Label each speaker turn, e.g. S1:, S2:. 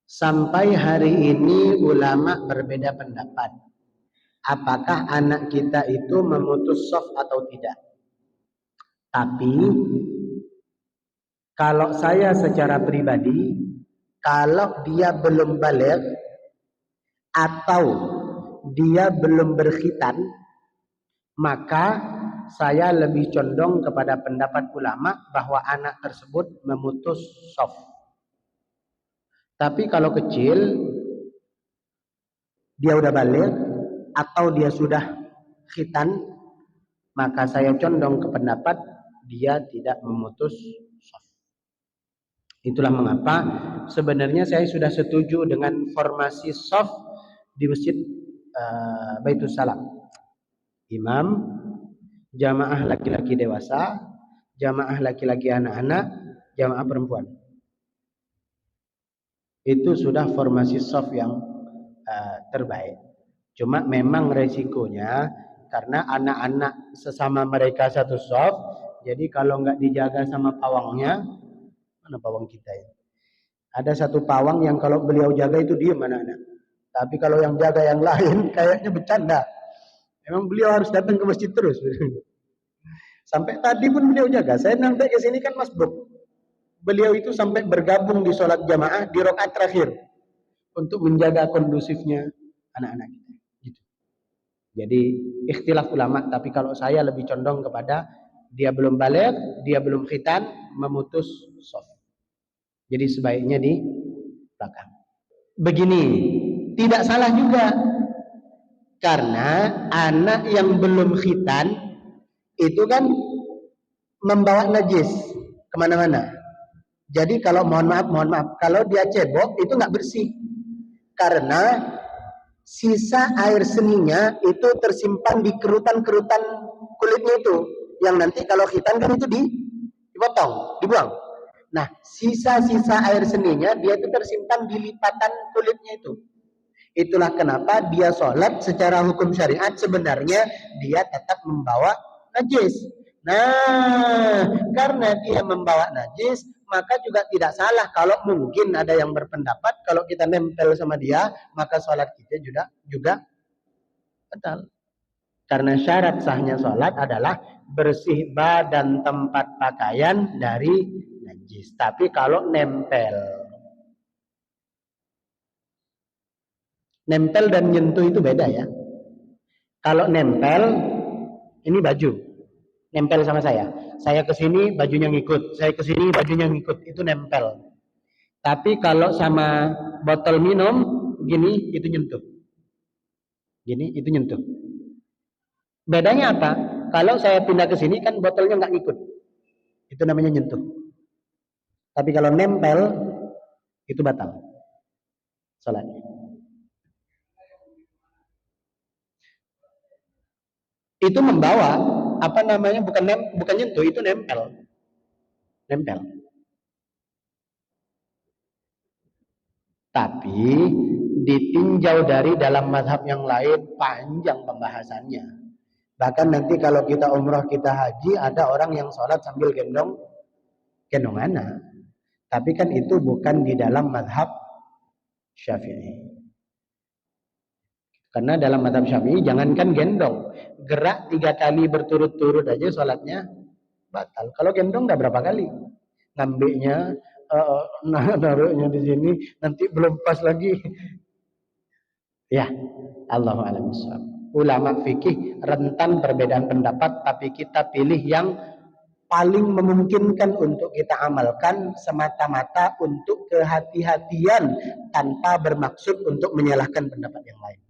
S1: Sampai hari ini ulama berbeda pendapat. Apakah anak kita itu memutus shaf atau tidak? Tapi kalau saya secara pribadi, kalau dia belum baligh atau dia belum berkhitan, maka saya lebih condong kepada pendapat ulama bahwa anak tersebut memutus shaf. Tapi kalau kecil, dia udah baligh atau dia sudah khitan, maka saya condong ke pendapat dia tidak memutus shaf. Itulah mengapa sebenarnya saya sudah setuju dengan formasi shaf di masjid Baitul Salam. Imam, jamaah laki-laki dewasa, jamaah laki-laki anak-anak, jamaah perempuan. Itu sudah formasi shaf yang terbaik. Cuma memang resikonya karena anak-anak sesama mereka satu shaf, jadi kalau nggak dijaga sama pawangnya, mana pawang kita ya? Ada satu pawang yang kalau beliau jaga itu diam anak-anak. Tapi kalau yang jaga yang lain kayaknya bercanda. Memang beliau harus datang ke masjid terus. Sampai tadi pun beliau jaga. Saya nanti ke sini kan masbuk. Beliau itu sampai bergabung di sholat jamaah di rakaat terakhir untuk menjaga kondusifnya anak-anak kita. Gitu. Jadi ikhtilaf ulama, tapi kalau saya lebih condong kepada dia belum baligh, dia belum khitan, memutus shaf. Jadi sebaiknya di belakang. Begini, tidak salah juga. Karena anak yang belum khitan itu kan membawa najis kemana-mana. Jadi kalau mohon maaf, kalau dia cebok itu nggak bersih. Karena sisa air seninya itu tersimpan di kerutan-kerutan kulitnya itu. Yang nanti kalau khitan kan itu dipotong, dibuang. Nah, sisa-sisa air seninya dia itu tersimpan di lipatan kulitnya itu. Itulah kenapa dia sholat secara hukum syariat sebenarnya dia tetap membawa najis. Nah, karena dia membawa najis, maka juga tidak salah kalau mungkin ada yang berpendapat kalau kita nempel sama dia, maka sholat kita juga batal. Karena syarat sahnya sholat adalah bersih badan tempat pakaian dari najis. Tapi kalau nempel dan nyentuh itu beda ya. Kalau nempel, ini baju, nempel sama saya. Saya ke sini bajunya ngikut, saya ke sini bajunya ngikut, itu nempel. Tapi kalau sama botol minum, gini itu nyentuh. Gini itu nyentuh. Bedanya apa? Kalau saya pindah ke sini kan botolnya nggak ngikut. Itu namanya nyentuh. Tapi kalau nempel, itu batal salatnya. Itu membawa apa namanya, bukan nyentuh, itu nempel. Tapi ditinjau dari dalam mazhab yang lain panjang pembahasannya. Bahkan nanti kalau kita umrah, kita haji, ada orang yang sholat sambil gendong anak. Tapi kan itu bukan di dalam mazhab Syafi'i. Karena dalam mazhab Syafi'i jangankan gendong, gerak 3 kali berturut-turut aja sholatnya batal. Kalau gendong udah berapa kali? Ngambilnya, naruhnya di sini, nanti belum pas lagi. Ya, Allahu a'lam bishawab. Ulama fikih rentan perbedaan pendapat, tapi kita pilih yang paling memungkinkan untuk kita amalkan semata-mata untuk kehati-hatian tanpa bermaksud untuk menyalahkan pendapat yang lain.